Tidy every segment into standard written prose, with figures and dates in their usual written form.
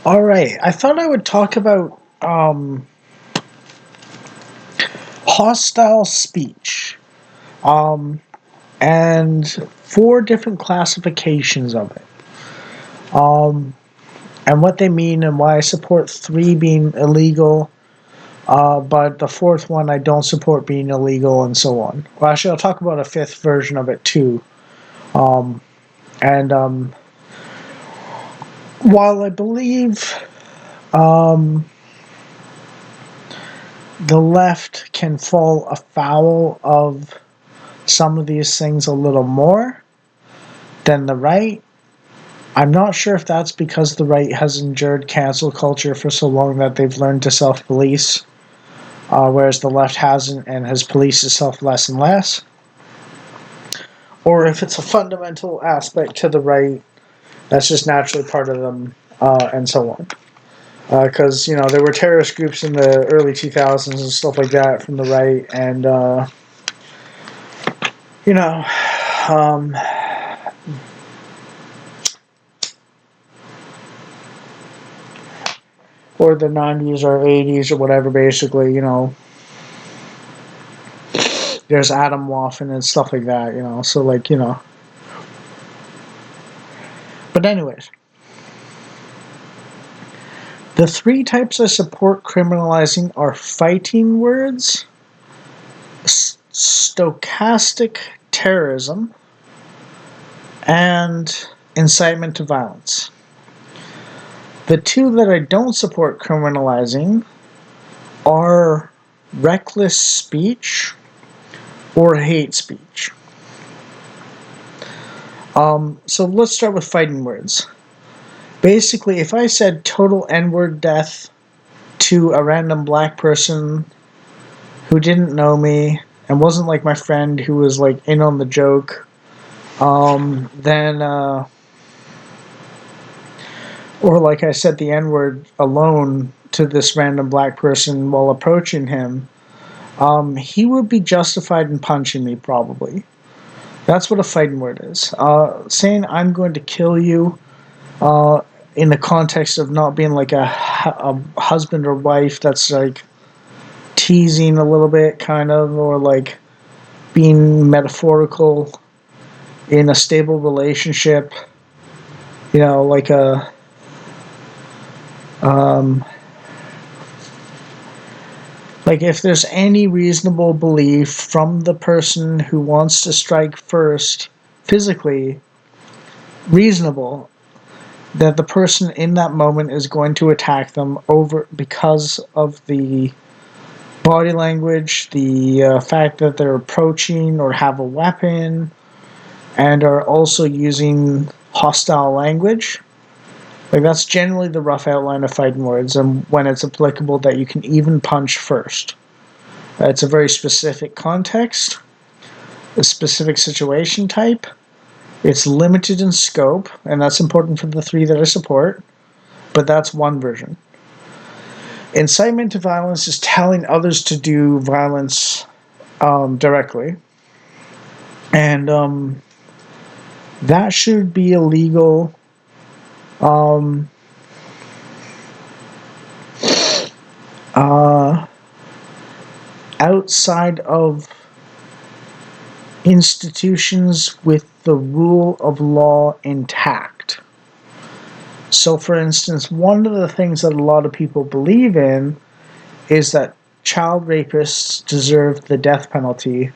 All right. I thought I would talk about hostile speech um, and four different classifications of it, and what they mean, and why I support three being illegal, but the fourth one I don't support being illegal, and so on. Well, actually, I'll talk about a fifth version of it too. Um, and while I believe um, the left can fall afoul of some of these things a little more than the right. I'm not sure if that's because the right has endured cancel culture for so long that they've learned to self police, whereas the left hasn't and has policed itself less and less. Or if it's a fundamental aspect to the right that's just naturally part of them, and so on. Because, there were terrorist groups in the early 2000s and stuff like that from the right, and, you know, um, or the 90s or 80s or whatever, basically, there's Adam Waffen and stuff like that, so, But, anyways, the three types I support criminalizing are fighting words, stochastic terrorism, and incitement to violence. The two that I don't support criminalizing are reckless speech or hate speech. So let's start with fighting words. Basically, if I said total N-word death to a random black person who didn't know me and wasn't like my friend who was like in on the joke, then or like I said the N-word alone to this random black person while approaching him, he would be justified in punching me probably. That's what a fighting word is. Saying I'm going to kill you in the context of not being like a husband or wife that's like teasing a little bit, kind of, or like being metaphorical in a stable relationship, like a um, like if there's any reasonable belief from the person who wants to strike first, physically reasonable, that the person in that moment is going to attack them over because of the body language, the fact that they're approaching or have a weapon, and are also using hostile language. Like that's generally the rough outline of fighting words, and when it's applicable, that you can even punch first. It's a very specific context, a specific situation type. It's limited in scope, and that's important for the three that I support, but that's one version. Incitement to violence is telling others to do violence directly, and that should be illegal. Um, uh, Outside of institutions with the rule of law intact. So, for instance, one of the things that a lot of people believe in is that child rapists deserve the death penalty,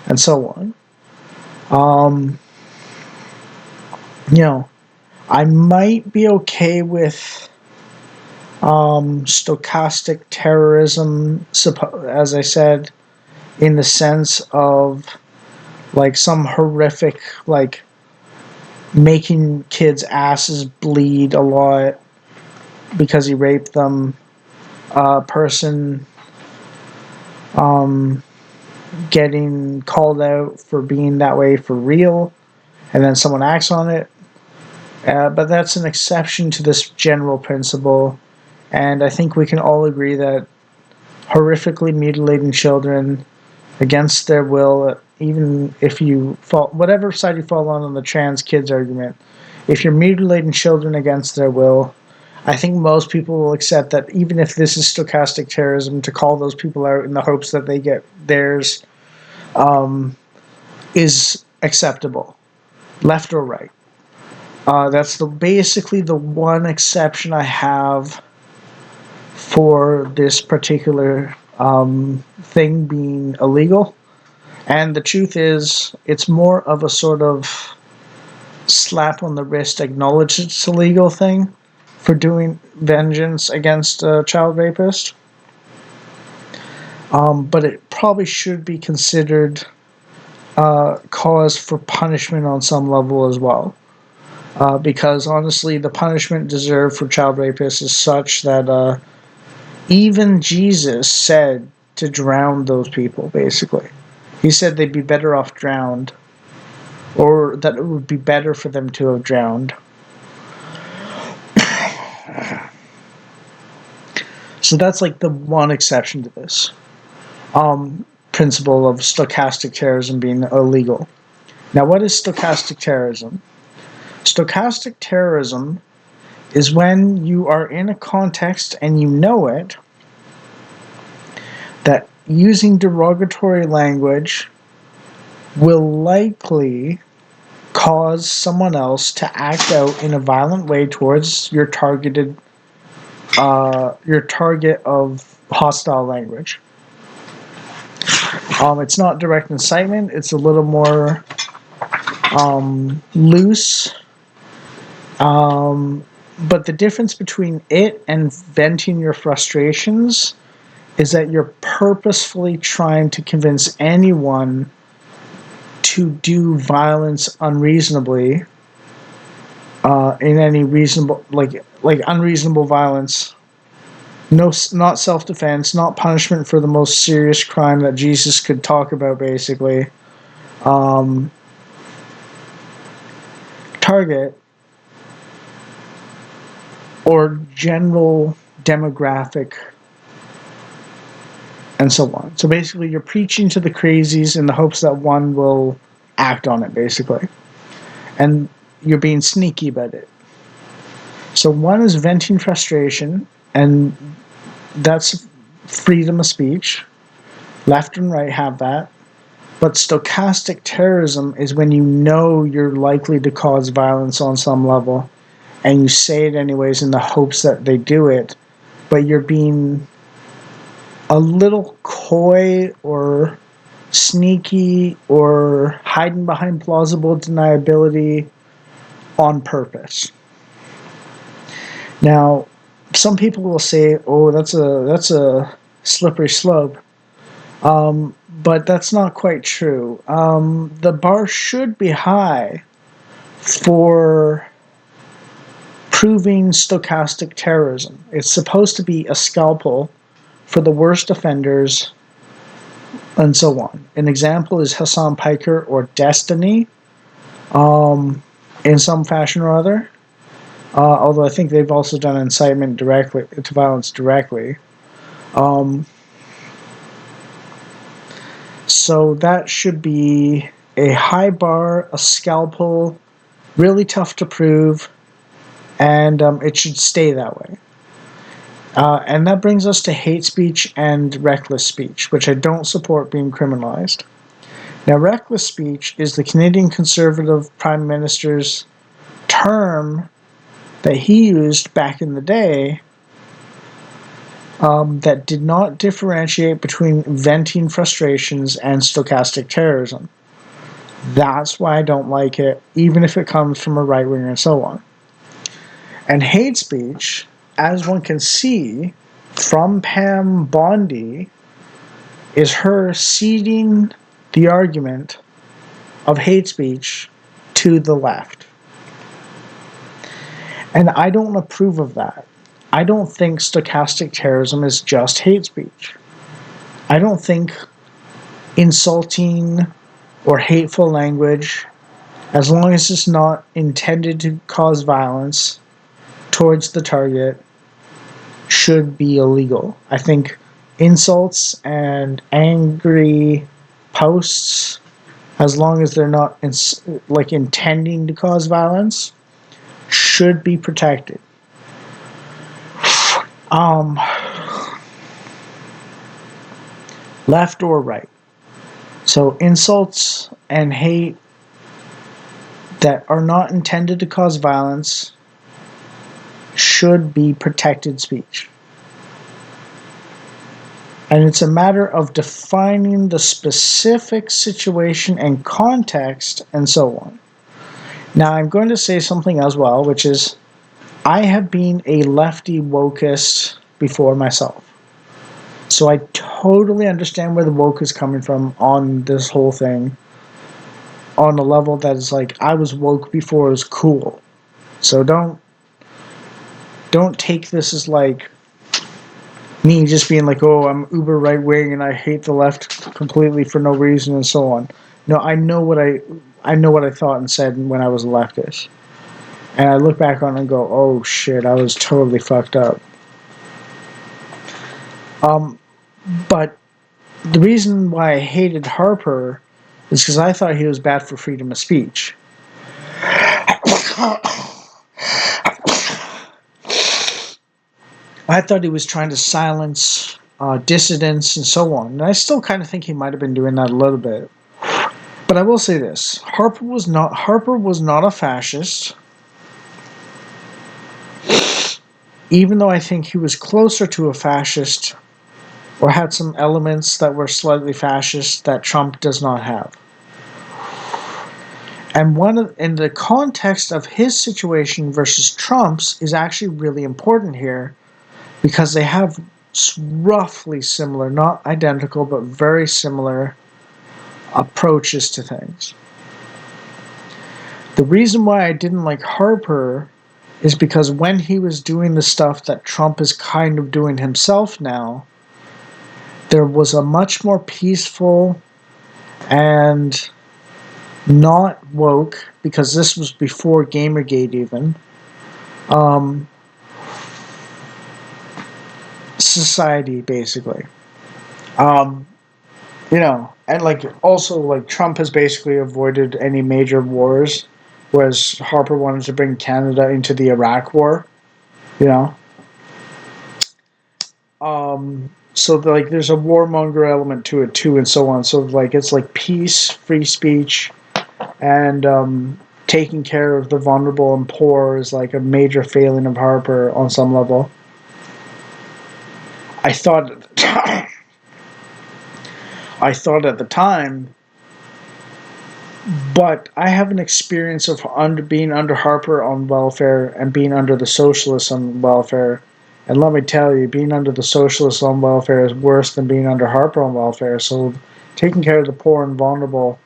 and so on. Um, you know, I might be okay with stochastic terrorism, as I said, in the sense of like some horrific, like making kids' asses bleed a lot because he raped them, person um, getting called out for being that way for real, and then someone acts on it. But that's an exception to this general principle, and I think we can all agree that horrifically mutilating children against their will, even if you fall, whatever side you fall on the trans kids argument, if you're mutilating children against their will, I think most people will accept that even if this is stochastic terrorism, to call those people out in the hopes that they get theirs um, is acceptable, left or right. That's basically the one exception I have for this particular thing being illegal. And the truth is, it's more of a sort of slap on the wrist, acknowledge it's illegal thing for doing vengeance against a child rapist. But it probably should be considered cause for punishment on some level as well. Because honestly, the punishment deserved for child rapists is such that even Jesus said to drown those people, basically. He said they'd be better off drowned, or that it would be better for them to have drowned. So that's like the one exception to this principle of stochastic terrorism being illegal. Now, what is stochastic terrorism? Stochastic terrorism is when you are in a context and you know it, that using derogatory language will likely cause someone else to act out in a violent way towards your target of hostile language. It's not direct incitement. It's a little more loose. But the difference between it and venting your frustrations is that you're purposefully trying to convince anyone to do violence unreasonably, in any reasonable, like unreasonable violence. No, not self-defense, not punishment for the most serious crime that Jesus could talk about, basically. Target or general demographic and so on. So basically, you're preaching to the crazies in the hopes that one will act on it, basically. And you're being sneaky about it. So one is venting frustration, and that's freedom of speech. Left and right have that. But stochastic terrorism is when you know you're likely to cause violence on some level, and you say it anyways in the hopes that they do it, but you're being a little coy or sneaky or hiding behind plausible deniability on purpose. Now, some people will say, "Oh, that's a slippery slope," but that's not quite true. The bar should be high for proving stochastic terrorism. It's supposed to be a scalpel for the worst offenders, and so on. An example is Hassan Piker or Destiny, in some fashion or other. Although I think they've also done incitement directly to violence directly. So that should be a high bar, a scalpel, really tough to prove, and it should stay that way. And that brings us to hate speech and reckless speech, which I don't support being criminalized. Now, reckless speech is the Canadian Conservative Prime Minister's term that he used back in the day, that did not differentiate between venting frustrations and stochastic terrorism. That's why I don't like it, even if it comes from a right winger and so on. And hate speech, as one can see from Pam Bondi, is her ceding the argument of hate speech to the left. And I don't approve of that. I don't think stochastic terrorism is just hate speech. I don't think insulting or hateful language, as long as it's not intended to cause violence towards the target, should be illegal. I think insults and angry posts, as long as they're not intending to cause violence, should be protected. Um, left or right. So insults and hate that are not intended to cause violence should be protected speech. And it's a matter of defining the specific situation and context and so on. Now, I'm going to say something as well, which is I have been a lefty wokeist before myself. So I totally understand where the woke is coming from on this whole thing on a level that is like I was woke before it was cool. So don't take this as like me just being like, oh, I'm uber right wing and I hate the left completely for no reason and so on. No, I know what I thought and said when I was a leftist. And I look back on it and go, oh shit, I was totally fucked up. Um, but the reason why I hated Harper is because I thought he was bad for freedom of speech. I thought he was trying to silence dissidents and so on. And I still kind of think he might have been doing that a little bit. But I will say this: Harper was not a fascist, even though I think he was closer to a fascist or had some elements that were slightly fascist that Trump does not have. And in the context of his situation versus Trump's is actually really important here because they have roughly similar, not identical, but very similar approaches to things. The reason why I didn't like Harper is because when he was doing the stuff that Trump is kind of doing himself now, there was a much more peaceful and not woke, because this was before Gamergate even, society basically. Um, and like also like Trump has basically avoided any major wars, whereas Harper wanted to bring Canada into the Iraq War. You know, so like there's a warmonger element to it too, and so on. So like it's like peace, free speech, and taking care of the vulnerable and poor is like a major failing of Harper on some level. I thought at the time, I thought at the time, but I have an experience of being under Harper on welfare and being under the socialists on welfare. And let me tell you, being under the socialists on welfare is worse than being under Harper on welfare. So taking care of the poor and vulnerable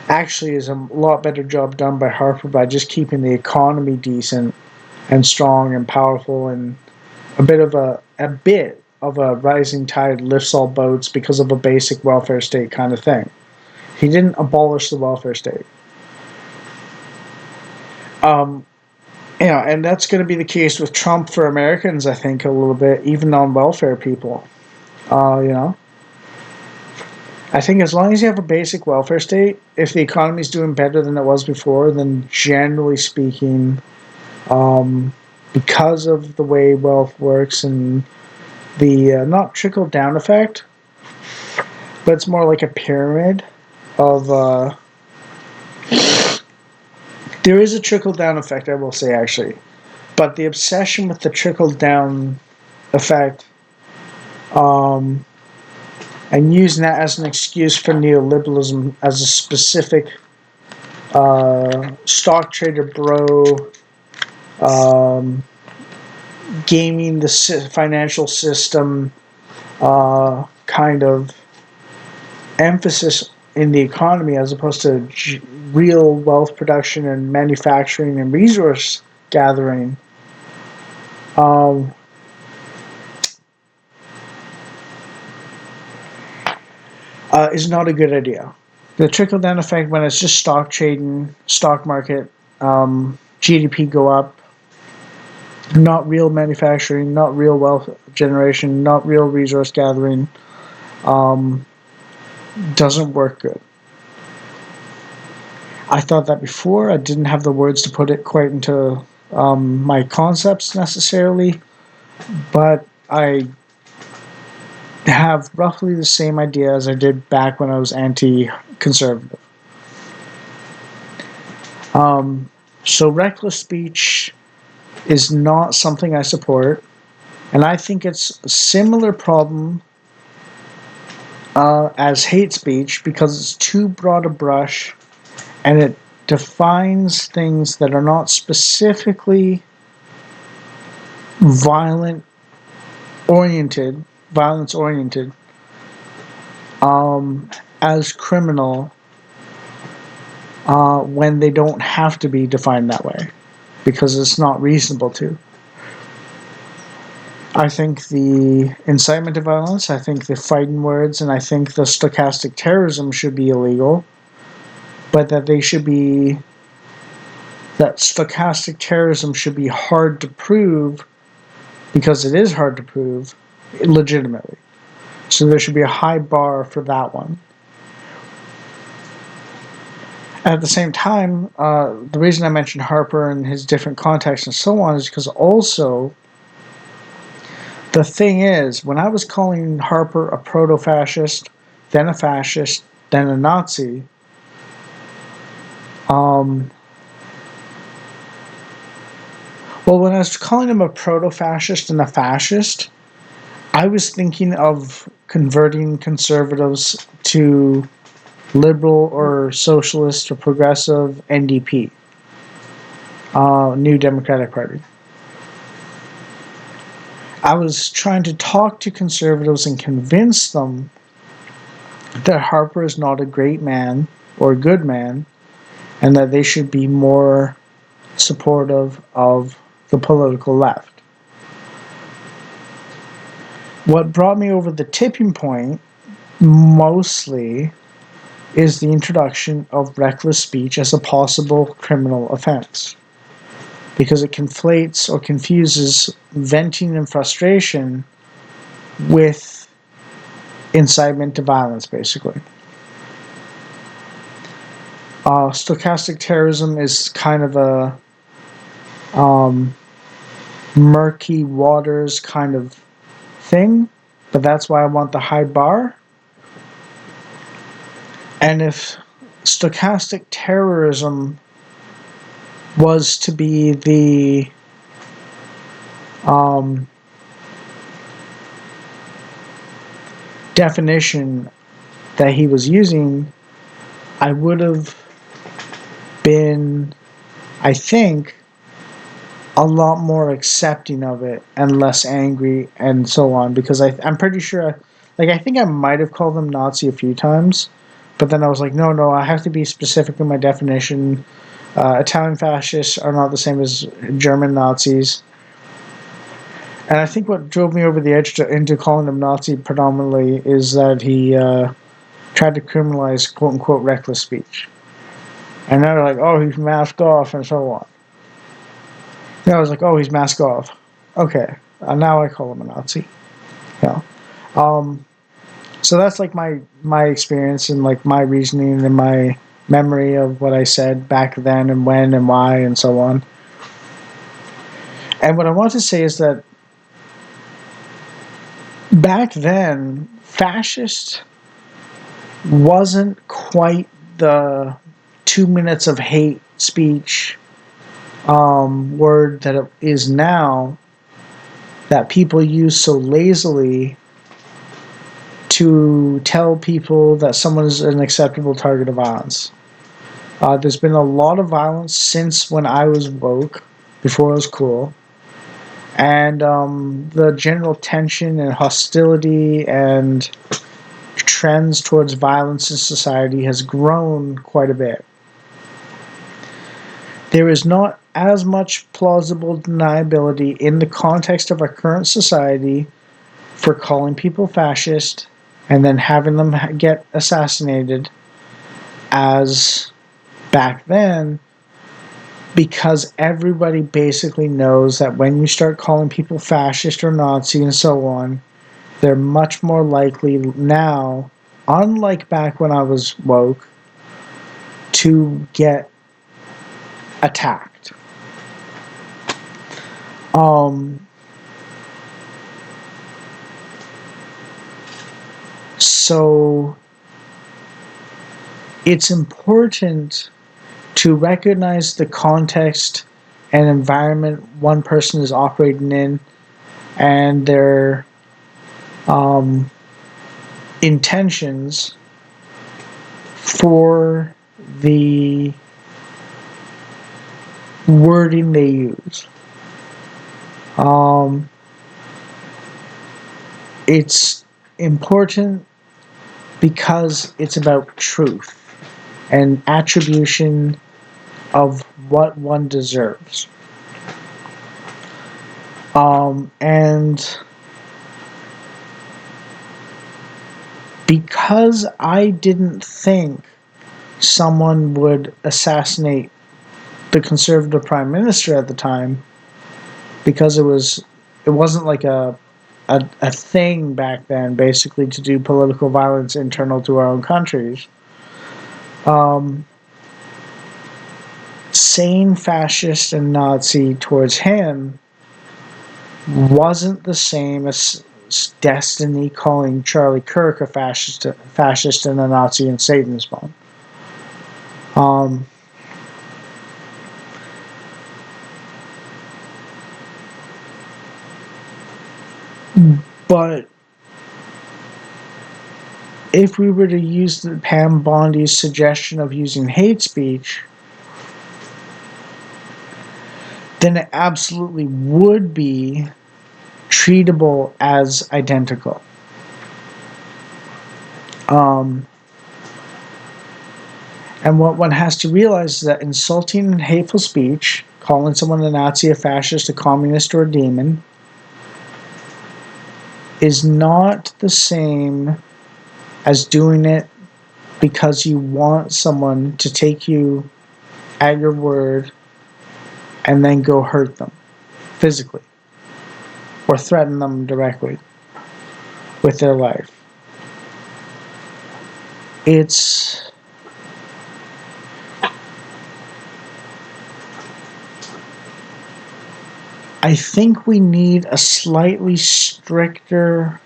actually is a lot better job done by Harper by just keeping the economy decent and strong and powerful, and a bit of a rising tide lifts all boats because of a basic welfare state kind of thing. He didn't abolish the welfare state. Um, and that's going to be the case with Trump for Americans, I think, a little bit, even non-welfare people. You know, I think as long as you have a basic welfare state, if the economy is doing better than it was before, then generally speaking, because of the way wealth works and the not trickle down effect, but it's more like a pyramid of. There is a trickle down effect, I will say, actually, but the obsession with the trickle down effect, um, and using that as an excuse for neoliberalism as a specific stock trader bro, um, gaming the financial system kind of emphasis in the economy as opposed to real wealth production and manufacturing and resource gathering, um, is not a good idea. The trickle down effect, when it's just stock trading, stock market, GDP go up, not real manufacturing, not real wealth generation, not real resource gathering, um, doesn't work good. I thought that before. I didn't have the words to put it quite into my concepts necessarily, but I have roughly the same idea as I did back when I was anti-conservative. So reckless speech is not something I support, and I think it's a similar problem as hate speech because it's too broad a brush and it defines things that are not specifically violence oriented, as criminal when they don't have to be defined that way because it's not reasonable to. I think the incitement to violence, I think the fighting words, and I think the stochastic terrorism should be illegal, but that stochastic terrorism should be hard to prove because it is hard to prove legitimately. So there should be a high bar for that one. At the same time, the reason I mentioned Harper and his different contexts and so on is because also the thing is, when I was calling Harper a proto-fascist, then a fascist, then a Nazi, well, when I was calling him a proto-fascist and a fascist, I was thinking of converting conservatives to liberal or socialist or progressive NDP, New Democratic Party. I was trying to talk to conservatives and convince them that Harper is not a great man or a good man, and that they should be more supportive of the political left. What brought me over the tipping point mostly is the introduction of reckless speech as a possible criminal offense, because it conflates or confuses venting and frustration with incitement to violence, basically. Stochastic terrorism is kind of a murky waters kind of thing, but that's why I want the high bar. And if stochastic terrorism was to be the definition that he was using, I would have been, I think, a lot more accepting of it and less angry and so on, because I'm pretty sure, I think I might have called them Nazi a few times, but then I was like, no, I have to be specific in my definition. Italian fascists are not the same as German Nazis. And I think what drove me over the edge into calling him Nazi predominantly is that he tried to criminalize quote-unquote reckless speech. And now they're like, oh, he's masked off and so on. I was like, oh, he's masked off. Okay, now I call him a Nazi. Yeah. So that's like my experience and like my reasoning and my memory of what I said back then and when and why and so on. And what I want to say is that back then, fascist wasn't quite the 2 minutes of hate speech word that it is now, that people use so lazily to tell people that someone is an acceptable target of violence. There's been a lot of violence since when I was woke, before I was cool. And the general tension and hostility and trends towards violence in society has grown quite a bit. There is not as much plausible deniability in the context of our current society for calling people fascist and then having them get assassinated as back then, because everybody basically knows that when you start calling people fascist or Nazi and so on, they're much more likely now, unlike back when I was woke, to get attacked. Um, so it's important to recognize the context and environment one person is operating in and their um, intentions for the wording they use. Um, it's important because it's about truth and attribution of what one deserves. And because I didn't think someone would assassinate the conservative prime minister at the time, because it wasn't like a thing back then, basically, to do political violence internal to our own countries. Um, saying fascist and Nazi towards him wasn't the same as Destiny calling Charlie Kirk a fascist and a Nazi and Satan's spawn. Um, but if we were to use the Pam Bondi's suggestion of using hate speech, then it absolutely would be treatable as identical. Um, and what one has to realize is that insulting and hateful speech, calling someone a Nazi, a fascist, a communist, or a demon, is not the same as doing it because you want someone to take you at your word and then go hurt them physically or threaten them directly with their life. It's I think we need a slightly stricter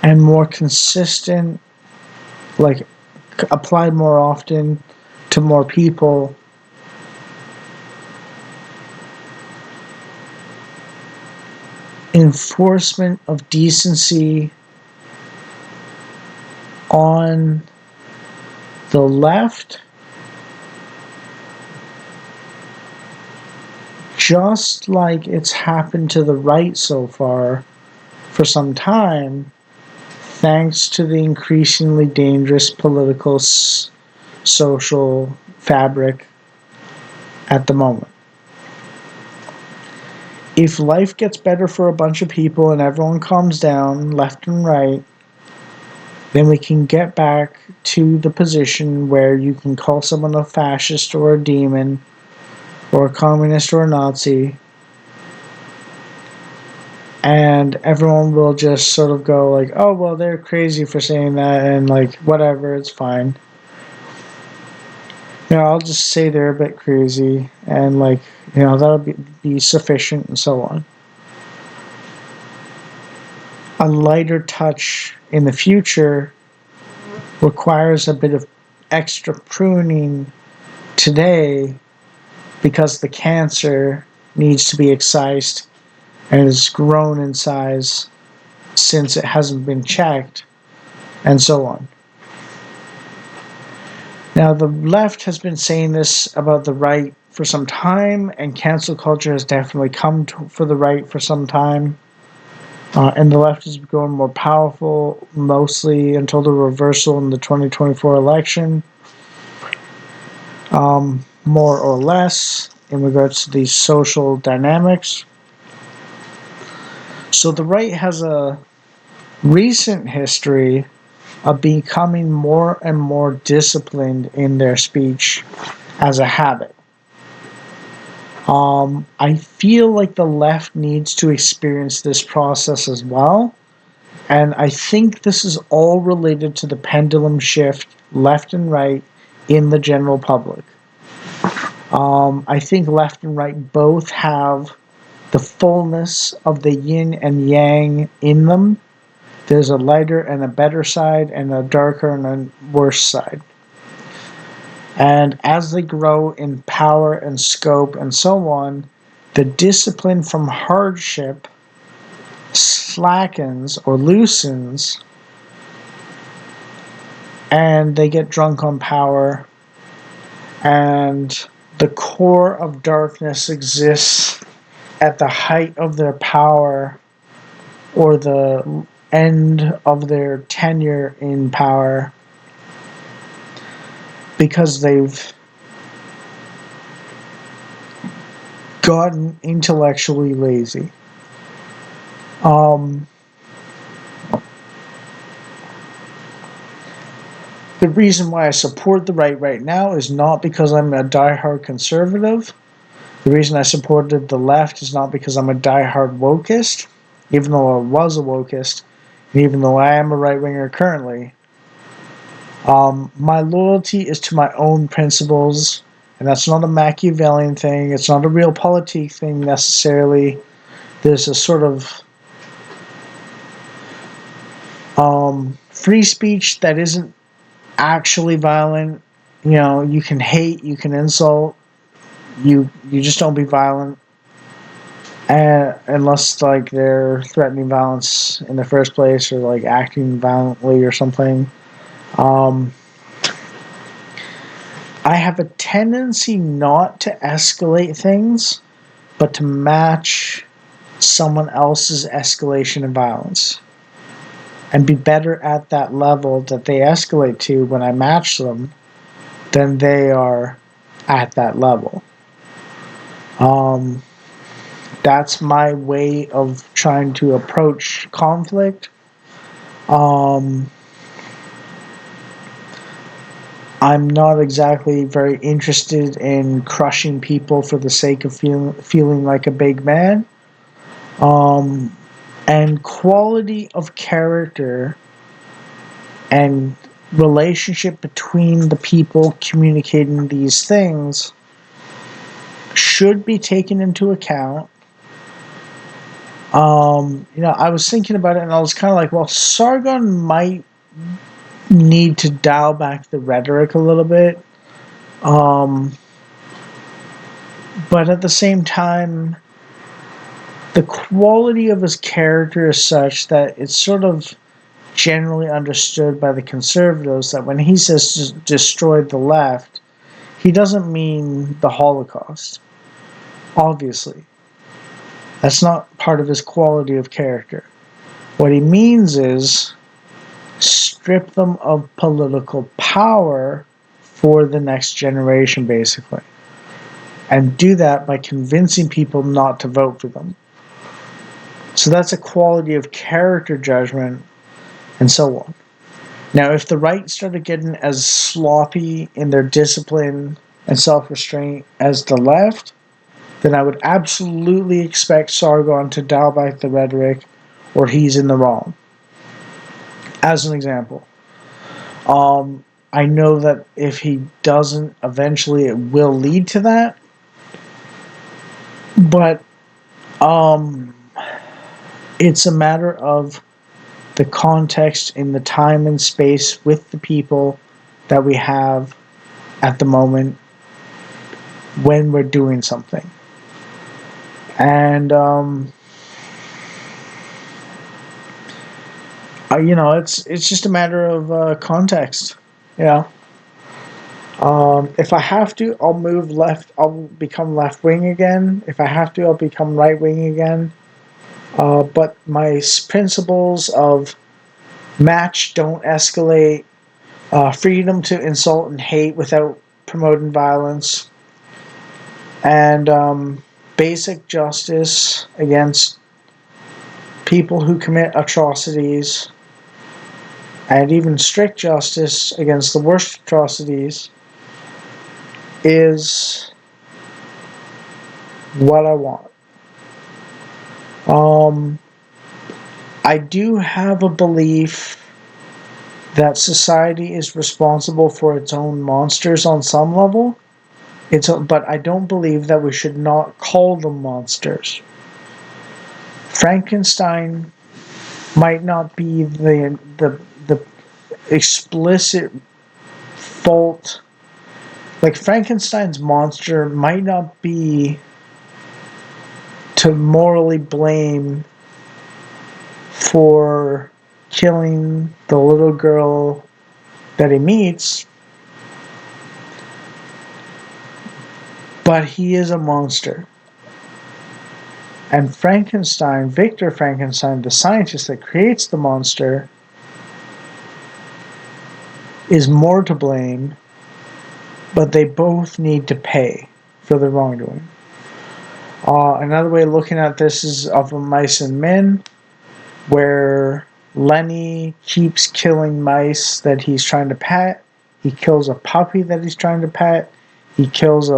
and more consistent, like applied more often to more people, enforcement of decency on the left, just like it's happened to the right so far for some time, thanks to the increasingly dangerous political social fabric at the moment. If life gets better for a bunch of people and everyone calms down left and right, then we can get back to the position where you can call someone a fascist or a demon or a communist or a Nazi, and everyone will just sort of go like, oh, well, they're crazy for saying that, and like, whatever, it's fine. I'll just say they're a bit crazy, and like, that'll be sufficient, and so on. A lighter touch in the future requires a bit of extra pruning today because the cancer needs to be excised and has grown in size since it hasn't been checked, and so on. Now, the left has been saying this about the right for some time, and cancel culture has definitely come for the right for some time. And the left is growing more powerful, mostly until the reversal in the 2024 election, more or less, in regards to these social dynamics. So the right has a recent history of becoming more and more disciplined in their speech as a habit. I feel like the left needs to experience this process as well. And I think this is all related to the pendulum shift left and right in the general public. I think left and right both have the fullness of the yin and yang in them. There's a lighter and a better side, and a darker and a worse side. And as they grow in power and scope and so on, the discipline from hardship slackens or loosens, and they get drunk on power, and the core of darkness exists at the height of their power or the end of their tenure in power because they've gotten intellectually lazy. The reason why I support the right now is not because I'm a diehard conservative. The reason I supported the left is not because I'm a diehard wokeist, even though I was a wokeist, and even though I am a right winger currently. My loyalty is to my own principles, and that's not a Machiavellian thing. It's not a realpolitik thing necessarily. There's a sort of free speech that isn't actually violent. You know, you can hate, you can insult, you just don't be violent, and unless like they're threatening violence in the first place or like acting violently or something. Um, I have a tendency not to escalate things, but to match someone else's escalation of violence and be better at that level that they escalate to when I match them than they are at that level. That's my way of trying to approach conflict. I'm not exactly very interested in crushing people for the sake of feeling like a big man. And quality of character and relationship between the people communicating these things should be taken into account. I was thinking about it and I was kind of like, well, Sargon might need to dial back the rhetoric a little bit. But at the same time, the quality of his character is such that it's sort of generally understood by the conservatives that when he says destroyed the left, he doesn't mean the Holocaust. Obviously. That's not part of his quality of character. What he means is strip them of political power for the next generation, basically. And do that by convincing people not to vote for them. So that's a quality of character judgment and so on. Now, if the right started getting as sloppy in their discipline and self-restraint as the left, then I would absolutely expect Sargon to dial back the rhetoric or he's in the wrong. As an example, I know that if he doesn't, eventually it will lead to that. But it's a matter of the context in the time and space with the people that we have at the moment when we're doing something. And it's just a matter of context. If I have to, I'll move left. I'll become left wing again. If I have to, I'll become right wing again. But my principles of match, don't escalate, freedom to insult and hate without promoting violence, and basic justice against people who commit atrocities, and even strict justice against the worst atrocities is what I want. I do have a belief that society is responsible for its own monsters on some level. But I don't believe that we should not call them monsters. Frankenstein might not be the explicit fault. Like Frankenstein's monster might not be to morally blame for killing the little girl that he meets, but he is a monster. And Frankenstein, Victor Frankenstein, the scientist that creates the monster, is more to blame, but they both need to pay for the wrongdoing. Another way of looking at this is of Mice and Men, where Lenny keeps killing mice that he's trying to pet. He kills a puppy that he's trying to pet. He kills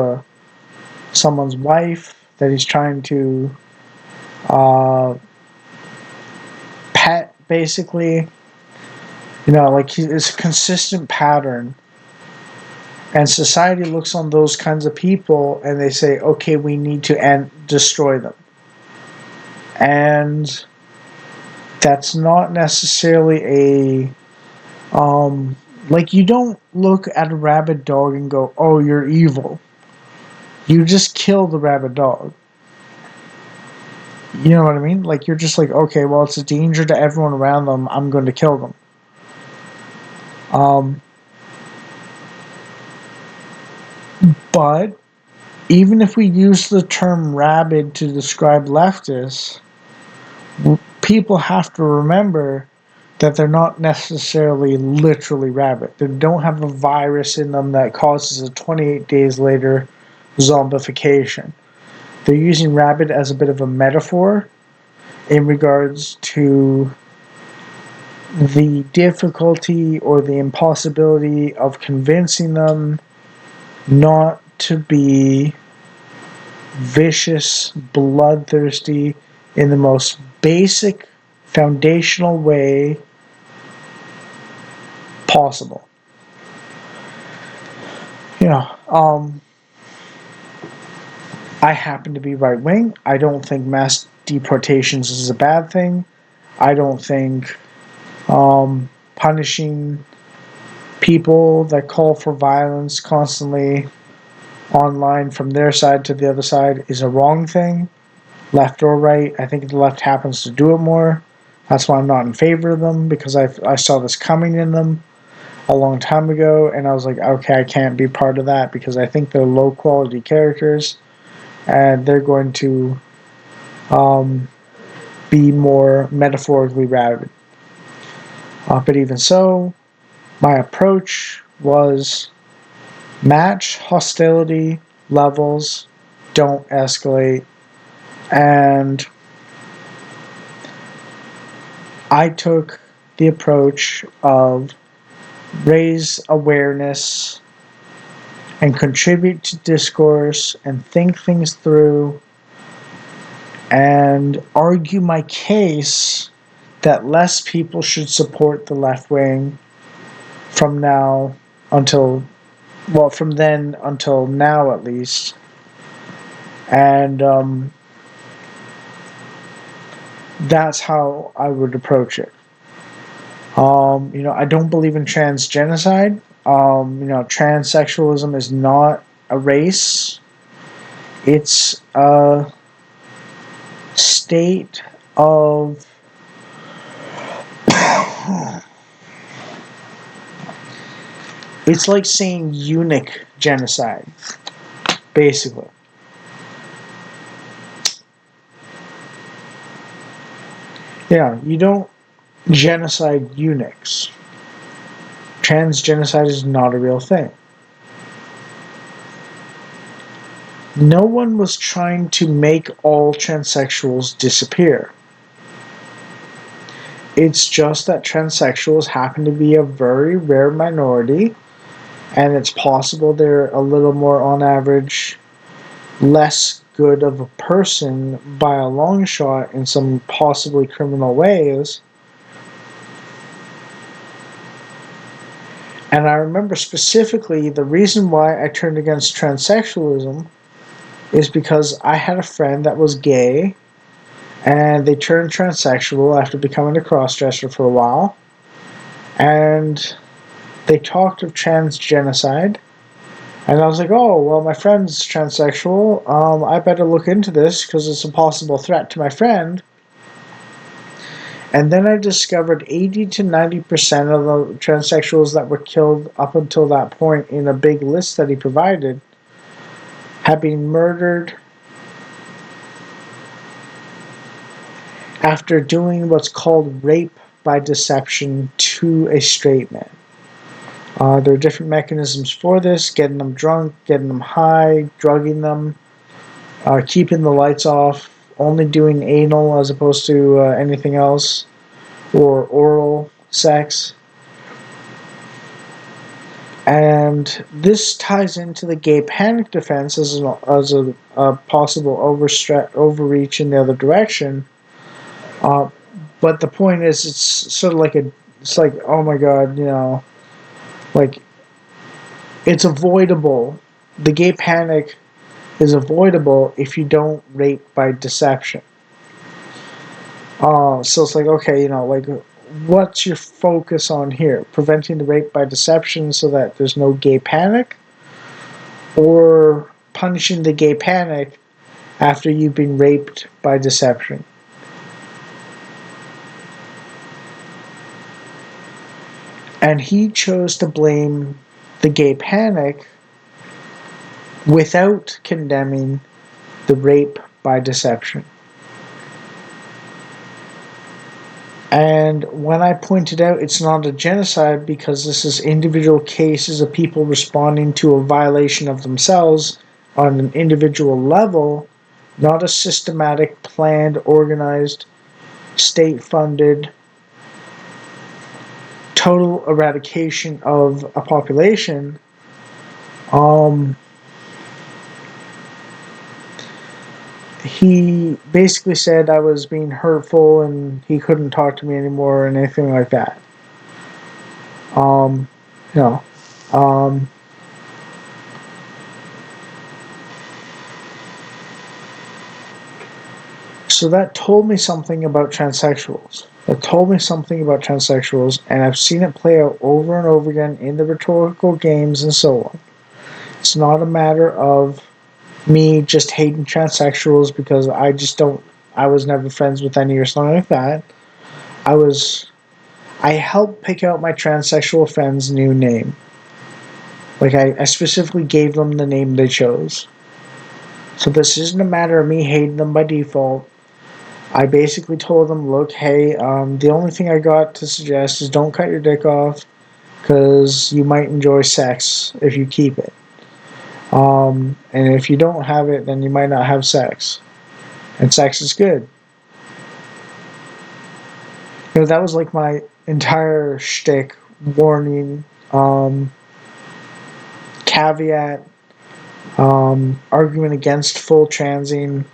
someone's wife that he's trying to pet, basically. Like it's a consistent pattern. And society looks on those kinds of people and they say, okay, we need to destroy them. And that's not necessarily like you don't look at a rabid dog and go, oh, you're evil. You just kill the rabid dog. You know what I mean? Like you're just like, okay, well, it's a danger to everyone around them. I'm going to kill them. But even if we use the term rabid to describe leftists, people have to remember that they're not necessarily literally rabid. They don't have a virus in them that causes a 28 days later zombification. They're using rabid as a bit of a metaphor in regards to the difficulty or the impossibility of convincing them not to be vicious, bloodthirsty in the most basic, foundational way possible. I happen to be right wing. I don't think mass deportations is a bad thing. I don't think punishing people that call for violence constantly online from their side to the other side is a wrong thing, left or right. I think the left happens to do it more. That's why I'm not in favor of them, because I saw this coming in them a long time ago, and I was like, okay, I can't be part of that because I think they're low quality characters and they're going to be more metaphorically rabid. But even so, my approach was match hostility levels, don't escalate, and I took the approach of raise awareness and contribute to discourse and think things through and argue my case that less people should support the left wing from now until, well, from then until now at least. And that's how I would approach it. I don't believe in trans genocide. Transsexualism is not a race. It's a state of it's like saying eunuch genocide, basically. Yeah, you don't genocide eunuchs. Trans genocide is not a real thing. No one was trying to make all transsexuals disappear. It's just that transsexuals happen to be a very rare minority, and it's possible they're a little more, on average, less good of a person by a long shot in some possibly criminal ways. And I remember specifically the reason why I turned against transsexualism is because I had a friend that was gay and they turned transsexual after becoming a crossdresser for a while. And they talked of trans genocide. And I was like, oh, well, my friend's transsexual. I better look into this because it's a possible threat to my friend. And then I discovered 80 to 90% of the transsexuals that were killed up until that point in a big list that he provided had been murdered after doing what's called rape by deception to a straight man. There are different mechanisms for this: getting them drunk, getting them high, drugging them, keeping the lights off, only doing anal as opposed to anything else, or oral sex. And this ties into the gay panic defense as a possible overreach in the other direction. Uh, but the point is, it's sort of like it's like, oh my god, like it's avoidable. The gay panic is avoidable if you don't rape by deception. So it's like, okay, like what's your focus on here? Preventing the rape by deception so that there's no gay panic, or punishing the gay panic after you've been raped by deception? And he chose to blame the gay panic without condemning the rape by deception. And when I pointed out it's not a genocide because this is individual cases of people responding to a violation of themselves on an individual level, not a systematic, planned, organized, state funded, total eradication of a population, he basically said I was being hurtful and he couldn't talk to me anymore or anything like that. Um, you know, um, so that told me something about transsexuals. That told me something about transsexuals, and I've seen it play out over and over again in the rhetorical games and so on. It's not a matter of me just hating transsexuals because I was never friends with any or something like that. I helped pick out my transsexual friend's new name. Like, I specifically gave them the name they chose. So this isn't a matter of me hating them by default. I basically told them, look, hey, the only thing I got to suggest is don't cut your dick off because you might enjoy sex if you keep it. And if you don't have it, then you might not have sex. And sex is good. That was like my entire shtick, warning, caveat, argument against full transing,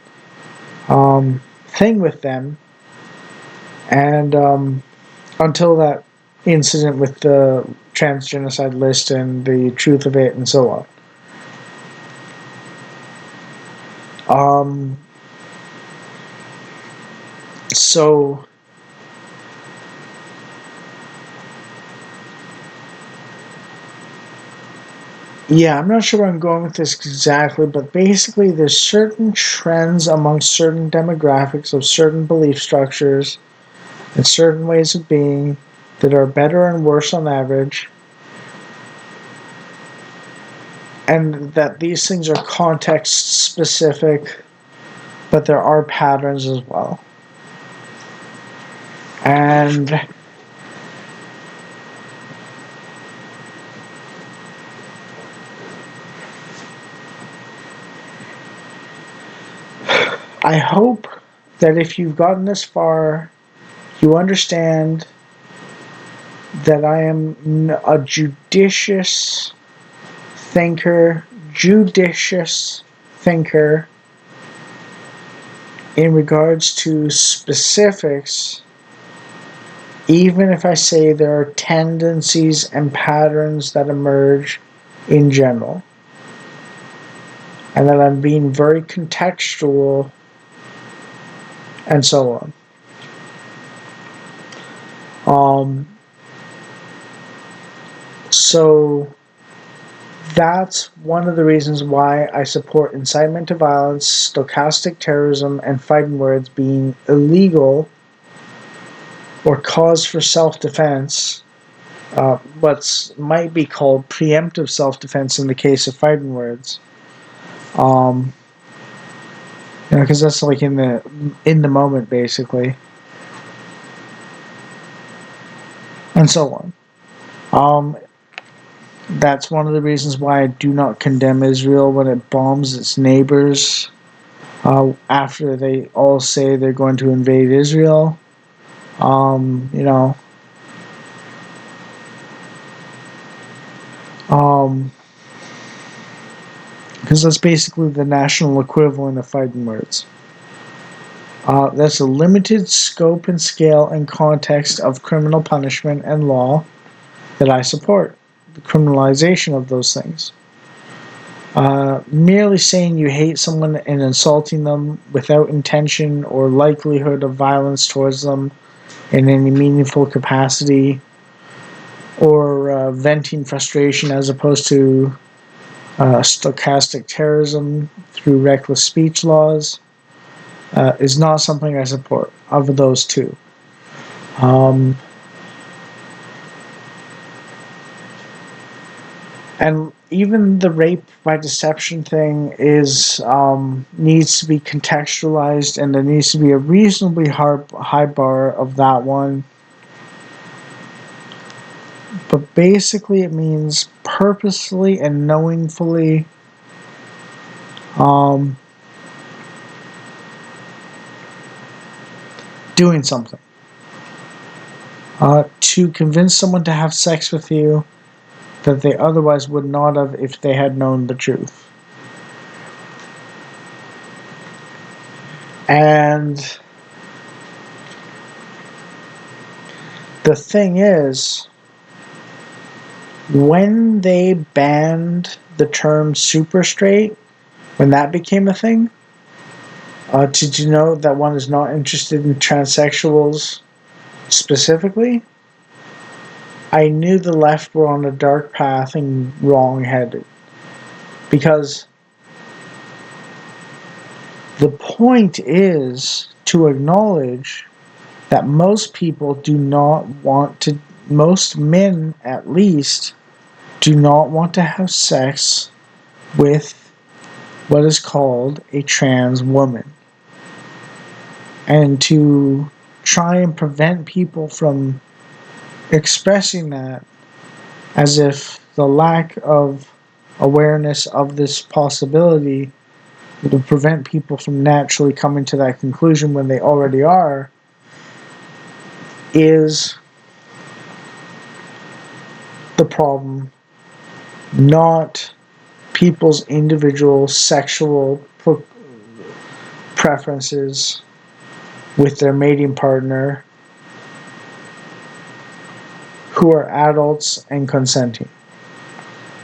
thing with them. And until that incident with the trans genocide list and the truth of it and so on. So yeah, I'm not sure where I'm going with this exactly, but basically there's certain trends amongst certain demographics of certain belief structures and certain ways of being that are better and worse on average, and that these things are context specific, but there are patterns as well. And I hope that if you've gotten this far, you understand that I am a judicious thinker in regards to specifics even if I say there are tendencies and patterns that emerge in general, and that I'm being very contextual and so on. So that's one of the reasons why I support incitement to violence, stochastic terrorism, and fighting words being illegal or cause for self-defense, what might be called preemptive self-defense in the case of fighting words. Because that's like in the moment, basically, and so on. That's one of the reasons why I do not condemn Israel when it bombs its neighbors after they all say they're going to invade Israel. You know, because that's basically the national equivalent of fighting words. That's a limited scope and scale and context of criminal punishment and law that I support. The criminalization of those things. Merely saying you hate someone and insulting them without intention or likelihood of violence towards them in any meaningful capacity, or venting frustration as opposed to stochastic terrorism through reckless speech laws, is not something I support of those two. And even the rape by deception thing is needs to be contextualized, and there needs to be a reasonably high bar of that one. But basically, it means purposefully and knowingly doing something to convince someone to have sex with you that they otherwise would not have if they had known the truth. And the thing is, when they banned the term super straight, when that became a thing, did you know that one is not interested in transsexuals specifically? I knew the left were on a dark path and wrong-headed. Because the point is to acknowledge that most people do not want to, most men at least, do not want to have sex with what is called a trans woman. And to try and prevent people from expressing that, as if the lack of awareness of this possibility will prevent people from naturally coming to that conclusion when they already are, is the problem, not people's individual sexual preferences with their mating partner who are adults and consenting.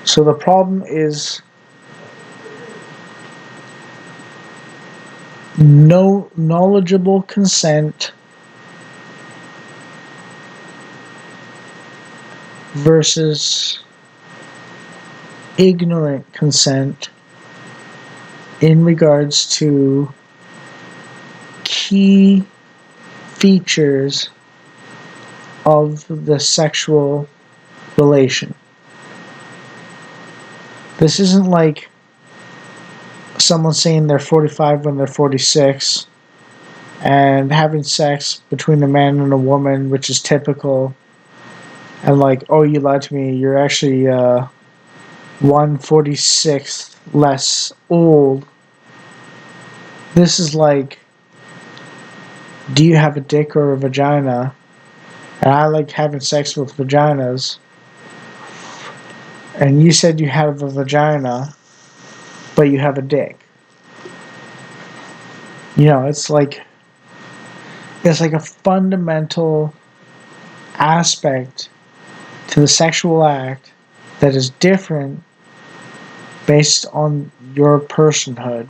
So the problem is no knowledgeable consent versus ignorant consent in regards to key features of the sexual relation. This isn't like someone saying they're 45 when they're 46 and having sex between a man and a woman, which is typical, and like, oh, you lied to me, you're actually 1/46 less old. This is like, do you have a dick or a vagina? And I like having sex with vaginas. And you said you have a vagina, but you have a dick. You know, it's like a fundamental aspect to the sexual act that is different based on your personhood,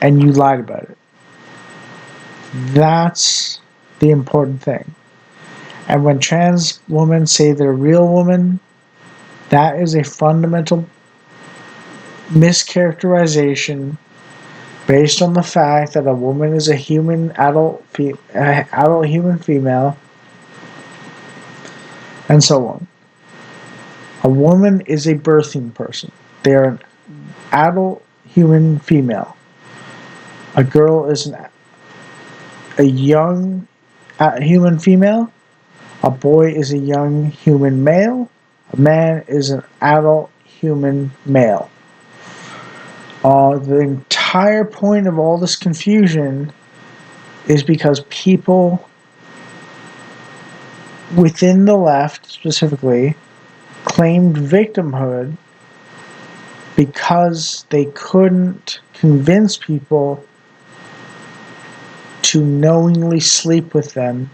and you lied about it. That's the important thing. And when trans women say they're real women, that is a fundamental mischaracterization based on the fact that a woman is a human adult human female, and so on. A woman is a birthing person. They are an adult human female. A girl is a young human female. A boy is a young human male. A man is an adult human male. The entire point of all this confusion is because people within the left specifically claimed victimhood because they couldn't convince people to knowingly sleep with them,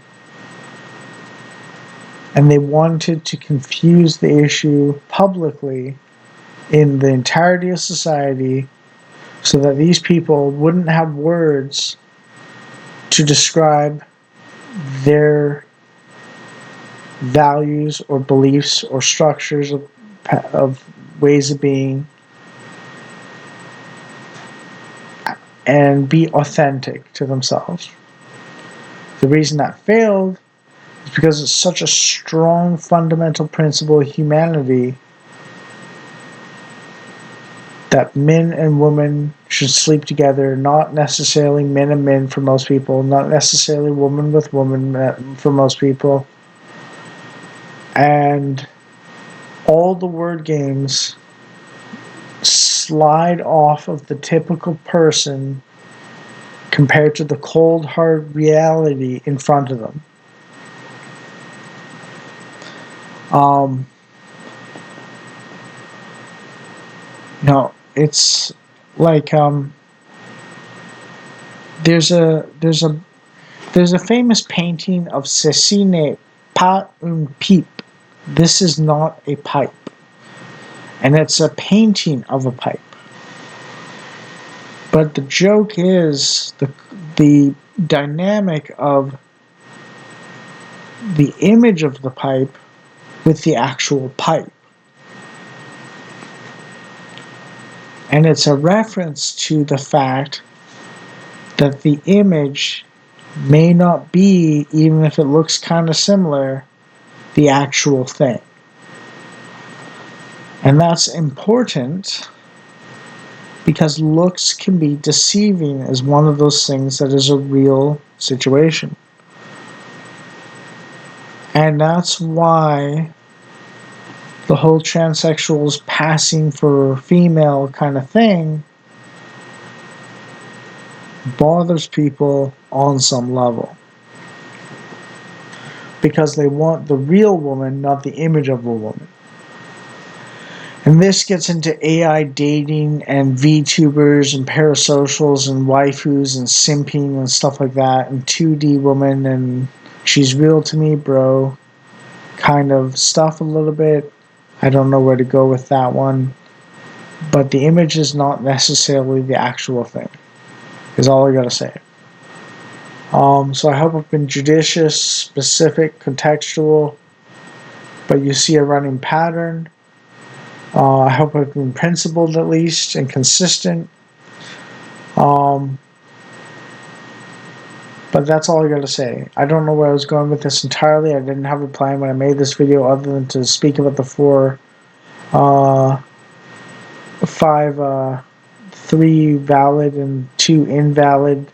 and they wanted to confuse the issue publicly in the entirety of society so that these people wouldn't have words to describe their values or beliefs or structures of ways of being and be authentic to themselves. The reason that failed is because it's such a strong fundamental principle of humanity that men and women should sleep together, not necessarily men and men for most people, not necessarily woman with woman for most people. And all the word games slide off of the typical person compared to the cold, hard reality in front of them. No, it's like there's a famous painting of Ceci n'est pas une pipe. This is not a pipe, and it's a painting of a pipe. But the joke is the dynamic of the image of the pipe with the actual pipe. And it's a reference to the fact that the image may not be, even if it looks kind of similar, the actual thing. And that's important because looks can be deceiving as one of those things that is a real situation. And that's why the whole transsexuals passing for female kind of thing bothers people on some level. Because they want the real woman, not the image of a woman. And this gets into AI dating and VTubers and parasocials and waifus and simping and stuff like that, and 2D woman and she's real to me, bro, kind of stuff a little bit. I don't know where to go with that one. But the image is not necessarily the actual thing, is all I gotta say. So I hope I've been judicious, specific, contextual, but you see a running pattern. I hope I've been principled at least and consistent. But that's all I gotta say. I don't know where I was going with this entirely. I didn't have a plan when I made this video other than to speak about the three valid and two invalid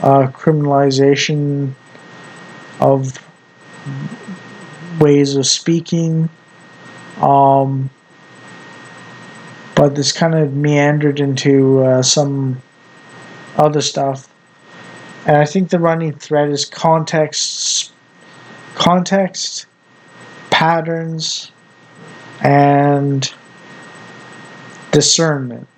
criminalization of ways of speaking. But this kind of meandered into some other stuff. And I think the running thread is context, patterns, and discernment.